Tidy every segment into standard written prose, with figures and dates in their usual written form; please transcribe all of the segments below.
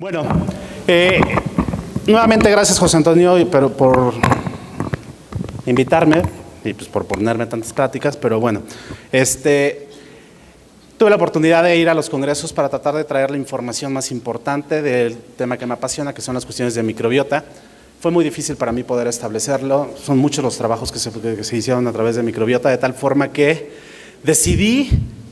Bueno, nuevamente gracias José Antonio por invitarme y pues por ponerme tantas pláticas, pero bueno, tuve la oportunidad de ir a los congresos para tratar de traer la información más importante del tema que me apasiona, que son las cuestiones de microbiota. Fue muy difícil para mí poder establecerlo, son muchos los trabajos que se hicieron a través de microbiota, de tal forma que decidí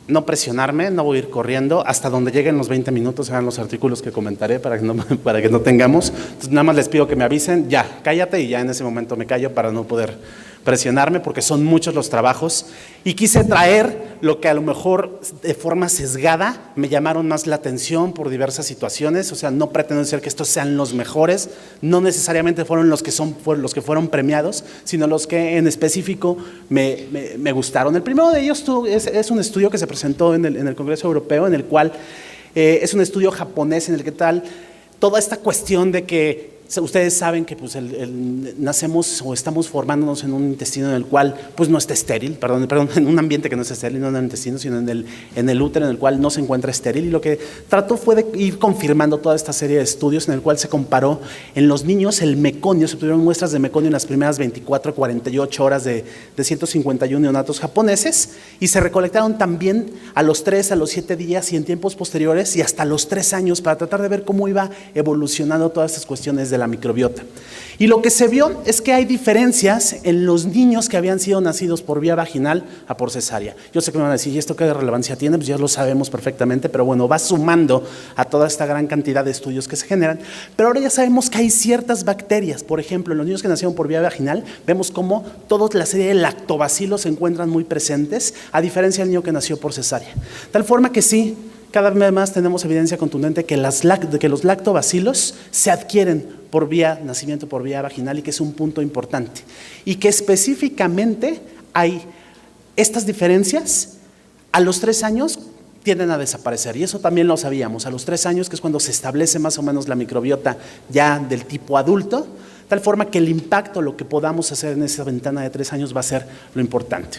no presionarme, no voy a ir corriendo, hasta donde lleguen los 20 minutos serán los artículos que comentaré para que no tengamos. Entonces, nada más les pido que me avisen, ya, cállate, y ya en ese momento me callo para no poder presionarme, porque son muchos los trabajos, y quise traer lo que a lo mejor de forma sesgada me llamaron más la atención por diversas situaciones. O sea, no pretendo decir que estos sean los mejores, no necesariamente fueron los que fueron premiados, sino los que en específico me gustaron. El primero de ellos es un estudio que se presentó en el Congreso Europeo, en el cual es un estudio japonés en el que toda esta cuestión de que ustedes saben que pues, nacemos o estamos formándonos en un intestino en el cual pues, no está estéril, perdón, en un ambiente que no es estéril, no en el intestino, sino en el útero, en el cual no se encuentra estéril. Y lo que trató fue de ir confirmando toda esta serie de estudios en el cual se comparó en los niños el meconio, se obtuvieron muestras de meconio en las primeras 24 a 48 horas de 151 neonatos japoneses, y se recolectaron también a los 3, a los 7 días y en tiempos posteriores y hasta los 3 años para tratar de ver cómo iba evolucionando todas estas cuestiones de la microbiota. Y lo que se vio es que hay diferencias en los niños que habían sido nacidos por vía vaginal a por cesárea. Yo sé que me van a decir, ¿y esto qué relevancia tiene? Pues ya lo sabemos perfectamente, pero bueno, va sumando a toda esta gran cantidad de estudios que se generan. Pero ahora ya sabemos que hay ciertas bacterias. Por ejemplo, en los niños que nacieron por vía vaginal, vemos cómo toda la serie de lactobacilos se encuentran muy presentes, a diferencia del niño que nació por cesárea. Tal forma que sí, cada vez más tenemos evidencia contundente que los lactobacilos se adquieren por nacimiento por vía vaginal, y que es un punto importante. Y que específicamente hay estas diferencias a los 3 años tienden a desaparecer, y eso también lo sabíamos, a los 3 años, que es cuando se establece más o menos la microbiota ya del tipo adulto, tal forma que el impacto, lo que podamos hacer en esa ventana de 3 años va a ser lo importante.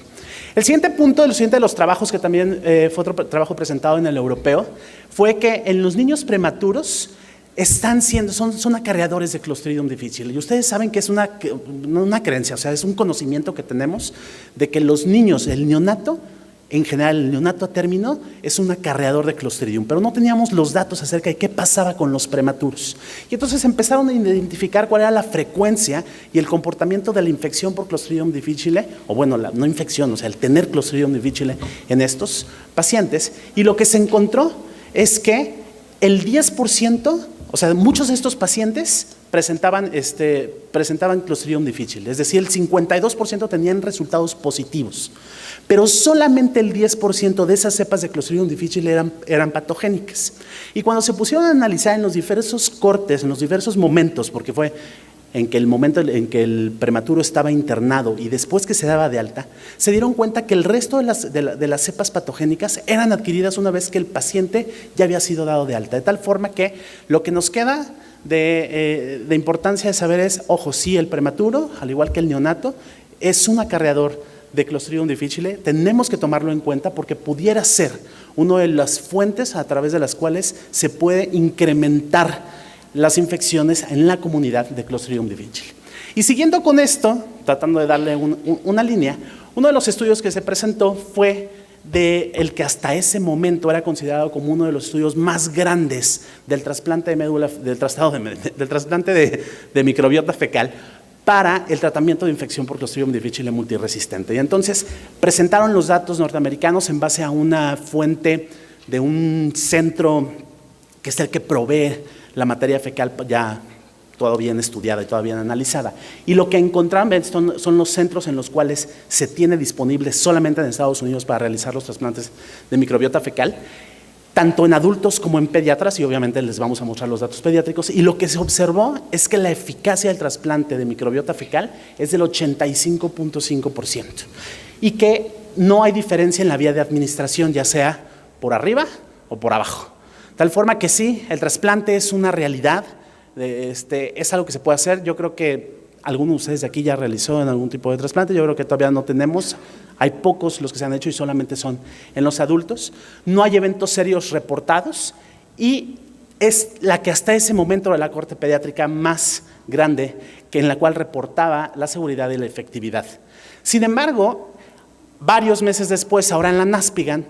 El siguiente punto, el siguiente de los trabajos que también fue otro trabajo presentado en el europeo, fue que en los niños prematuros son acarreadores de Clostridium difficile. Y ustedes saben que es una creencia, o sea, es un conocimiento que tenemos de que los niños, el neonato, en general el neonato a término, es un acarreador de Clostridium, pero no teníamos los datos acerca de qué pasaba con los prematuros. Y entonces empezaron a identificar cuál era la frecuencia y el comportamiento de la infección por Clostridium difficile, o bueno, no infección, o sea, el tener Clostridium difficile en estos pacientes. Y lo que se encontró es que el 10%, o sea, muchos de estos pacientes presentaban Clostridium difficile, es decir, el 52% tenían resultados positivos, pero solamente el 10% de esas cepas de Clostridium difficile eran patogénicas. Y cuando se pusieron a analizar en los diversos cortes, en los diversos momentos, porque fue en que el momento en que el prematuro estaba internado y después que se daba de alta, se dieron cuenta que el resto de las cepas patogénicas eran adquiridas una vez que el paciente ya había sido dado de alta, de tal forma que lo que nos queda de importancia de saber es, ojo, sí, el prematuro, al igual que el neonato, es un acarreador de Clostridium difficile, tenemos que tomarlo en cuenta porque pudiera ser una de las fuentes a través de las cuales se puede incrementar las infecciones en la comunidad de Clostridium difficile. Y siguiendo con esto, tratando de darle una línea, uno de los estudios que se presentó fue el que hasta ese momento era considerado como uno de los estudios más grandes del trasplante de médula, del trasplante de microbiota fecal para el tratamiento de infección por Clostridium difficile multiresistente. Y entonces presentaron los datos norteamericanos en base a una fuente de un centro que es el que provee la materia fecal ya toda bien estudiada y toda bien analizada. Y lo que encontraron son los centros en los cuales se tiene disponible solamente en Estados Unidos para realizar los trasplantes de microbiota fecal, tanto en adultos como en pediatras, y obviamente les vamos a mostrar los datos pediátricos. Y lo que se observó es que la eficacia del trasplante de microbiota fecal es del 85.5%, y que no hay diferencia en la vía de administración, ya sea por arriba o por abajo. Tal forma que sí, el trasplante es una realidad, es algo que se puede hacer. Yo creo que alguno de ustedes de aquí ya realizó en algún tipo de trasplante, yo creo que todavía no tenemos, hay pocos los que se han hecho y solamente son en los adultos. No hay eventos serios reportados y es la que hasta ese momento era la corte pediátrica más grande, en la cual reportaba la seguridad y la efectividad. Sin embargo, varios meses después, ahora en la NASPIGAN,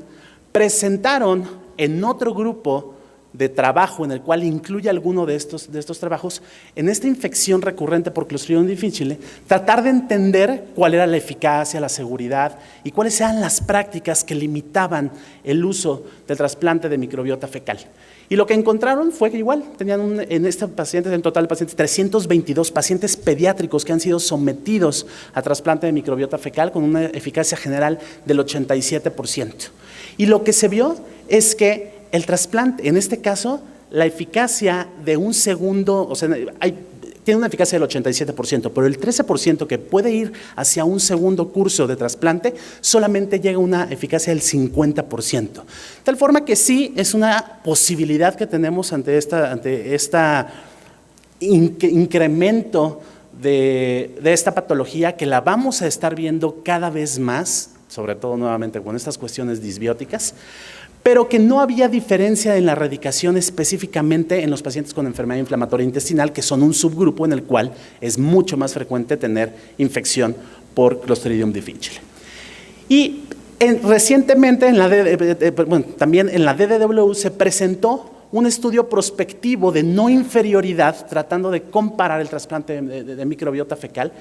presentaron en otro grupo de trabajo en el cual incluye alguno de estos trabajos, en esta infección recurrente por Clostridium difficile, tratar de entender cuál era la eficacia, la seguridad y cuáles eran las prácticas que limitaban el uso del trasplante de microbiota fecal. Y lo que encontraron fue que igual tenían en estos pacientes, en total de pacientes, 322 pacientes pediátricos que han sido sometidos a trasplante de microbiota fecal con una eficacia general del 87%. Y lo que se vio es que el trasplante, en este caso, la eficacia de un segundo, o sea, tiene una eficacia del 87%, pero el 13% que puede ir hacia un segundo curso de trasplante solamente llega a una eficacia del 50%. De tal forma que sí es una posibilidad que tenemos ante esta incremento de esta patología, que la vamos a estar viendo cada vez más, sobre todo nuevamente con estas cuestiones disbióticas, pero que no había diferencia en la erradicación específicamente en los pacientes con enfermedad inflamatoria intestinal, que son un subgrupo en el cual es mucho más frecuente tener infección por Clostridium difficile. Y recientemente, también en la DDW se presentó un estudio prospectivo de no inferioridad, tratando de comparar el trasplante de microbiota fecal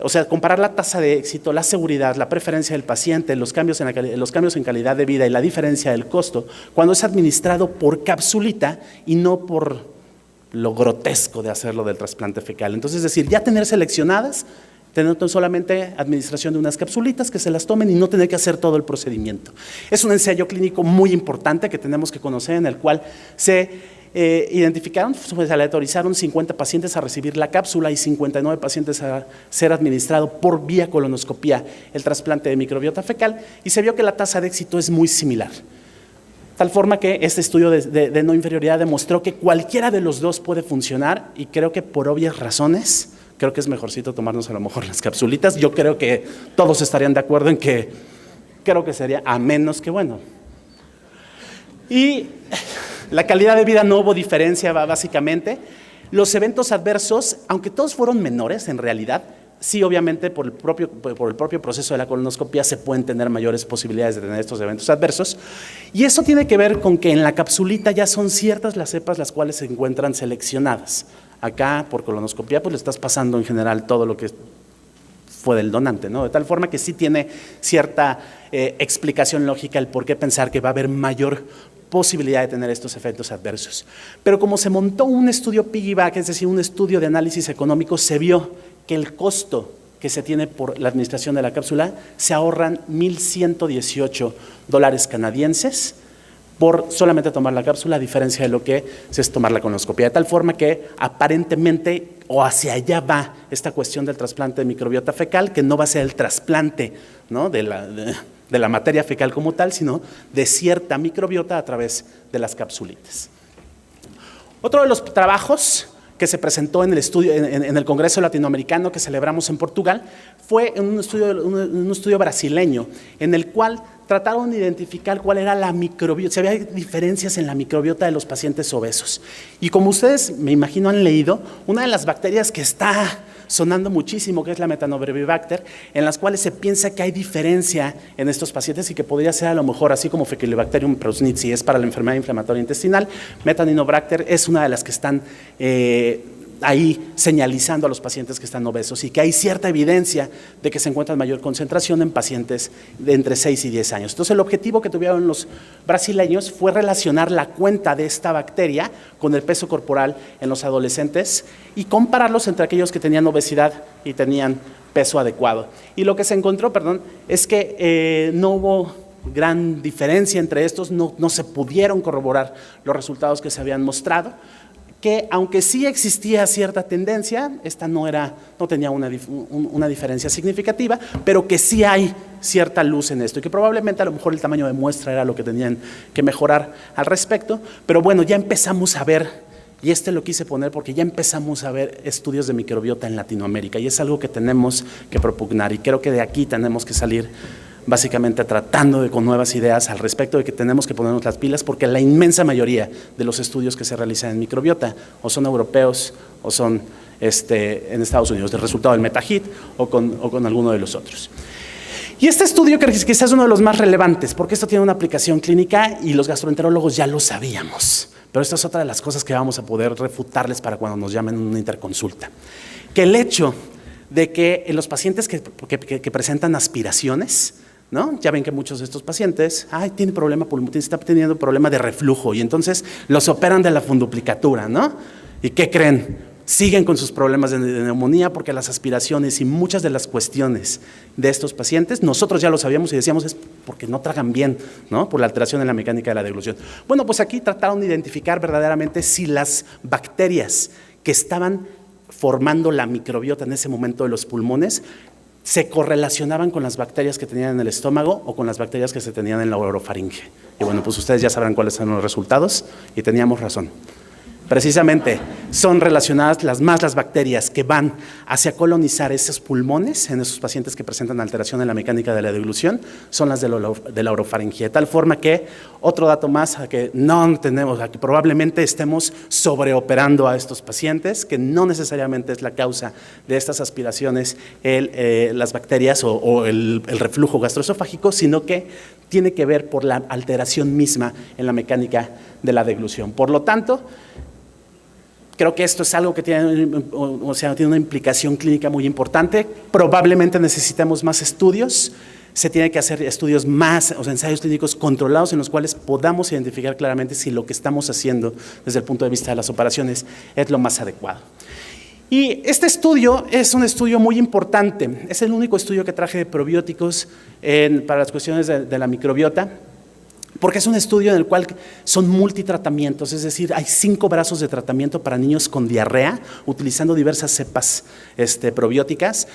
o sea, comparar la tasa de éxito, la seguridad, la preferencia del paciente, los cambios en calidad de vida y la diferencia del costo cuando es administrado por capsulita y no por lo grotesco de hacerlo del trasplante fecal. Entonces, es decir, ya tener seleccionadas, tener solamente administración de unas capsulitas que se las tomen y no tener que hacer todo el procedimiento. Es un ensayo clínico muy importante que tenemos que conocer, en el cual se identificaron, se aleatorizaron 50 pacientes a recibir la cápsula y 59 pacientes a ser administrado por vía colonoscopía el trasplante de microbiota fecal, y se vio que la tasa de éxito es muy similar. Tal forma que este estudio de no inferioridad demostró que cualquiera de los dos puede funcionar, y creo que por obvias razones, creo que es mejorcito tomarnos a lo mejor las capsulitas. Yo creo que todos estarían de acuerdo en que creo que sería, a menos que bueno. Y la calidad de vida no hubo diferencia básicamente. Los eventos adversos, aunque todos fueron menores en realidad, sí obviamente por el propio proceso de la colonoscopia se pueden tener mayores posibilidades de tener estos eventos adversos. Y eso tiene que ver con que en la capsulita ya son ciertas las cepas las cuales se encuentran seleccionadas. Acá por colonoscopia pues le estás pasando en general todo lo que fue del donante, ¿no? De tal forma que sí tiene cierta explicación lógica el por qué pensar que va a haber mayor posibilidad de tener estos efectos adversos. Pero como se montó un estudio piggyback, es decir, un estudio de análisis económico, se vio que el costo que se tiene por la administración de la cápsula se ahorran $1,118 canadienses por solamente tomar la cápsula, a diferencia de lo que es tomar la colonoscopia. De tal forma que aparentemente o hacia allá va esta cuestión del trasplante de microbiota fecal, que no va a ser el trasplante, ¿no?, de la materia fecal como tal, sino de cierta microbiota a través de las capsulitas. Otro de los trabajos que se presentó en el Congreso Latinoamericano que celebramos en Portugal fue un estudio brasileño, en el cual trataron de identificar cuál era la microbiota, si había diferencias en la microbiota de los pacientes obesos. Y como ustedes me imagino han leído, una de las bacterias que está sonando muchísimo, que es la Methanobrevibacter, en las cuales se piensa que hay diferencia en estos pacientes y que podría ser a lo mejor, así como Faecalibacterium prausnitzii es para la enfermedad inflamatoria intestinal, Methanobrevibacter es una de las que están ahí señalizando a los pacientes que están obesos, y que hay cierta evidencia de que se encuentra mayor concentración en pacientes de entre 6 y 10 años. Entonces el objetivo que tuvieron los brasileños fue relacionar la cuenta de esta bacteria con el peso corporal en los adolescentes y compararlos entre aquellos que tenían obesidad y tenían peso adecuado. Y lo que se encontró, es que no hubo gran diferencia entre estos, no se pudieron corroborar los resultados que se habían mostrado, que aunque sí existía cierta tendencia, esta no tenía una diferencia significativa, pero que sí hay cierta luz en esto, y que probablemente a lo mejor el tamaño de muestra era lo que tenían que mejorar al respecto. Pero bueno, ya empezamos a ver, y lo quise poner porque ya empezamos a ver estudios de microbiota en Latinoamérica, y es algo que tenemos que propugnar, y creo que de aquí tenemos que salir básicamente tratando con nuevas ideas al respecto de que tenemos que ponernos las pilas, porque la inmensa mayoría de los estudios que se realizan en microbiota o son europeos o son en Estados Unidos, del resultado del MetaHit o con alguno de los otros. Y este estudio creo que quizás es uno de los más relevantes, porque esto tiene una aplicación clínica y los gastroenterólogos ya lo sabíamos, pero esta es otra de las cosas que vamos a poder refutarles para cuando nos llamen en una interconsulta. Que el hecho de que en los pacientes que presentan aspiraciones, ¿no? Ya ven que muchos de estos pacientes tienen problema pulmonar, está teniendo problema de reflujo y entonces los operan de la funduplicatura, ¿no? ¿Y qué creen? Siguen con sus problemas de neumonía porque las aspiraciones y muchas de las cuestiones de estos pacientes, nosotros ya lo sabíamos y decíamos es porque no tragan bien, ¿no? Por la alteración en la mecánica de la deglución. Bueno, pues aquí trataron de identificar verdaderamente si las bacterias que estaban formando la microbiota en ese momento de los pulmones se correlacionaban con las bacterias que tenían en el estómago o con las bacterias que se tenían en la orofaringe. Y bueno, pues ustedes ya sabrán cuáles son los resultados y teníamos razón. Precisamente son relacionadas las bacterias que van hacia colonizar esos pulmones en esos pacientes que presentan alteración en la mecánica de la deglución, son las de la orofaringe. De tal forma que, otro dato más, que no tenemos, que probablemente estemos sobreoperando a estos pacientes, que no necesariamente es la causa de estas aspiraciones las bacterias o el reflujo gastroesofágico, sino que tiene que ver por la alteración misma en la mecánica de la deglución. Por lo tanto, creo que esto es algo que tiene una implicación clínica muy importante. Probablemente necesitemos más estudios. Se tiene que hacer estudios más, ensayos clínicos controlados en los cuales podamos identificar claramente si lo que estamos haciendo desde el punto de vista de las operaciones es lo más adecuado. Y este estudio es un estudio muy importante. Es el único estudio que traje de probióticos para las cuestiones de la microbiota, porque es un estudio en el cual son multitratamientos, es decir, hay 5 brazos de tratamiento para niños con diarrea, utilizando diversas cepas probióticas.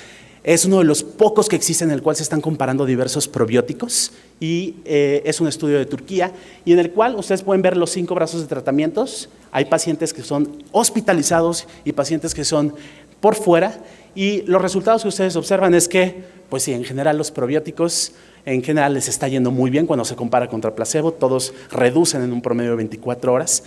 Es uno de los pocos que existen en el cual se están comparando diversos probióticos y es un estudio de Turquía y en el cual ustedes pueden ver los 5 brazos de tratamientos. Hay pacientes que son hospitalizados y pacientes que son por fuera y los resultados que ustedes observan es que, pues sí, en general los probióticos en general les está yendo muy bien cuando se compara contra placebo, todos reducen en un promedio de 24 horas,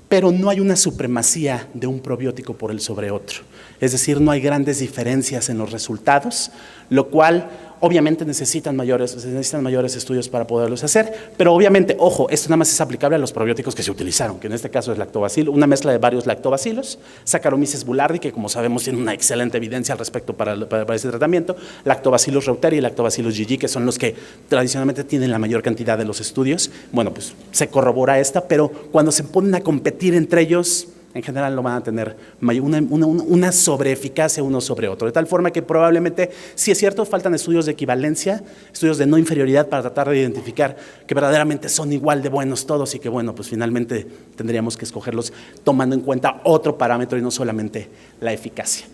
pero no hay una supremacía de un probiótico por el sobre otro. Es decir, no hay grandes diferencias en los resultados, lo cual obviamente necesitan mayores estudios para poderlos hacer, pero obviamente, ojo, esto nada más es aplicable a los probióticos que se utilizaron, que en este caso es lactobacilo, una mezcla de varios lactobacilos, Saccharomyces boulardii, que como sabemos tiene una excelente evidencia al respecto para ese tratamiento, Lactobacillus reuteri y Lactobacillus GG, que son los que tradicionalmente tienen la mayor cantidad de los estudios. Bueno, pues se corrobora esta, pero cuando se ponen a competir entre ellos, en general no van a tener una sobreeficacia uno sobre otro, de tal forma que probablemente, si es cierto, faltan estudios de equivalencia, estudios de no inferioridad para tratar de identificar que verdaderamente son igual de buenos todos y que bueno, pues finalmente tendríamos que escogerlos tomando en cuenta otro parámetro y no solamente la eficacia.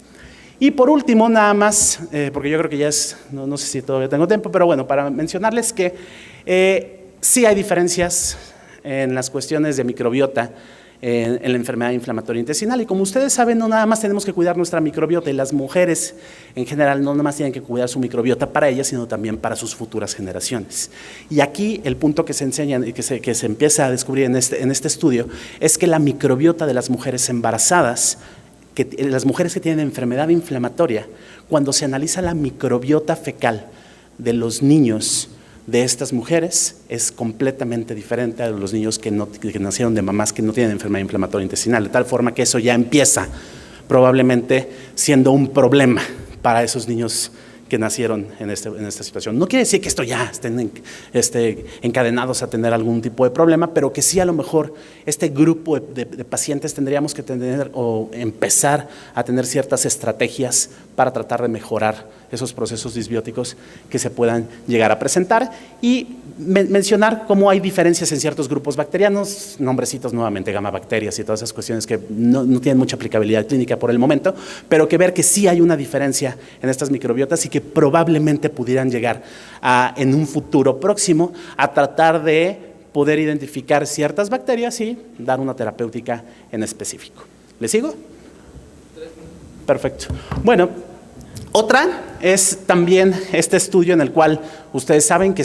Y por último, nada más, porque yo creo que ya no sé si todavía tengo tiempo, pero bueno, para mencionarles que sí hay diferencias en las cuestiones de microbiota en la enfermedad inflamatoria intestinal. Y como ustedes saben, no nada más tenemos que cuidar nuestra microbiota y las mujeres en general no nada más tienen que cuidar su microbiota para ellas, sino también para sus futuras generaciones. Y aquí el punto que se enseña y que se empieza a descubrir en este estudio es que la microbiota de las mujeres embarazadas, las mujeres que tienen enfermedad inflamatoria, cuando se analiza la microbiota fecal de los niños de estas mujeres es completamente diferente a los niños que nacieron de mamás que no tienen enfermedad inflamatoria intestinal, de tal forma que eso ya empieza probablemente siendo un problema para esos niños que nacieron en esta situación. No quiere decir que esto ya estén encadenados a tener algún tipo de problema, pero que sí a lo mejor este grupo de pacientes tendríamos que tener o empezar a tener ciertas estrategias para tratar de mejorar esos procesos disbióticos que se puedan llegar a presentar y mencionar cómo hay diferencias en ciertos grupos bacterianos, nombrecitos nuevamente, gamma-bacterias y todas esas cuestiones que no tienen mucha aplicabilidad clínica por el momento, pero que ver que sí hay una diferencia en estas microbiotas y que probablemente pudieran llegar en un futuro próximo a tratar de poder identificar ciertas bacterias y dar una terapéutica en específico. ¿Le sigo? Perfecto. Bueno, otra es también este estudio en el cual ustedes saben que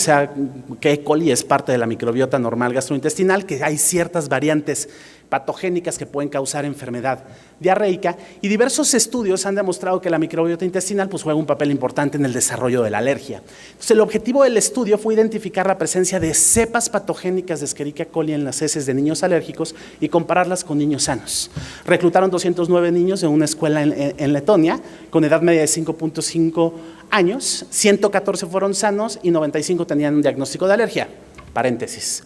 E. coli es parte de la microbiota normal gastrointestinal, que hay ciertas variantes patogénicas que pueden causar enfermedad diarreica, y diversos estudios han demostrado que la microbiota intestinal pues, juega un papel importante en el desarrollo de la alergia. Entonces, el objetivo del estudio fue identificar la presencia de cepas patogénicas de Escherichia coli en las heces de niños alérgicos y compararlas con niños sanos. Reclutaron 209 niños de una escuela en Letonia, con edad media de 5.5 años, 114 fueron sanos y 95 tenían un diagnóstico de alergia. Paréntesis.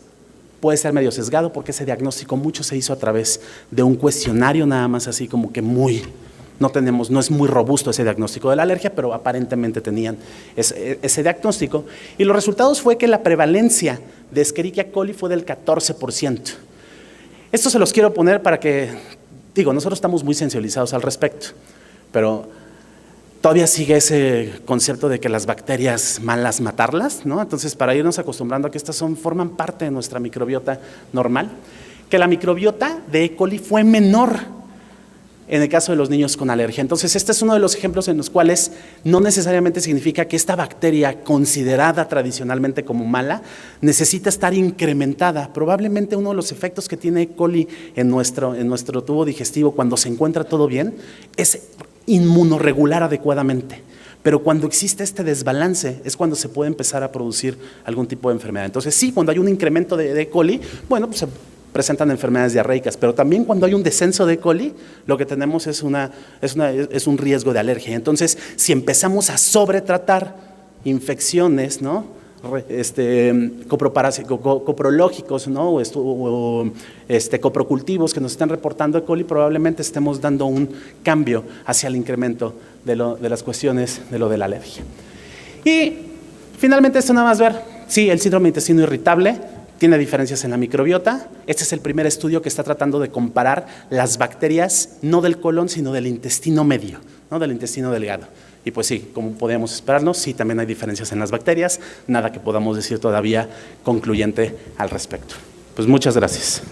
Puede ser medio sesgado porque ese diagnóstico mucho se hizo a través de un cuestionario nada más así como que no es muy robusto ese diagnóstico de la alergia, pero aparentemente tenían ese diagnóstico. Y los resultados fue que la prevalencia de Escherichia coli fue del 14%. Esto se los quiero poner para que, nosotros estamos muy sensibilizados al respecto, pero todavía sigue ese concepto de que las bacterias malas matarlas, ¿no? Entonces, para irnos acostumbrando a que estas forman parte de nuestra microbiota normal, que la microbiota de E. coli fue menor en el caso de los niños con alergia. Entonces, este es uno de los ejemplos en los cuales no necesariamente significa que esta bacteria considerada tradicionalmente como mala necesita estar incrementada. Probablemente uno de los efectos que tiene E. coli en nuestro tubo digestivo cuando se encuentra todo bien es inmunorregular adecuadamente, pero cuando existe este desbalance es cuando se puede empezar a producir algún tipo de enfermedad. Entonces sí, cuando hay un incremento de E. coli, bueno, pues se presentan enfermedades diarreicas, pero también cuando hay un descenso de E. coli, lo que tenemos es un riesgo de alergia. Entonces, si empezamos a sobretratar infecciones, ¿no?, coprológicos, ¿no?, o coprocultivos que nos están reportando E. coli, probablemente estemos dando un cambio hacia el incremento de las cuestiones de lo de la alergia. Y finalmente esto nada más ver, sí, el síndrome de intestino irritable tiene diferencias en la microbiota. Este es el primer estudio que está tratando de comparar las bacterias no del colon, sino del intestino medio, ¿no?, del intestino delgado. Y pues sí, como podemos esperarnos, sí también hay diferencias en las bacterias, nada que podamos decir todavía concluyente al respecto. Pues muchas gracias.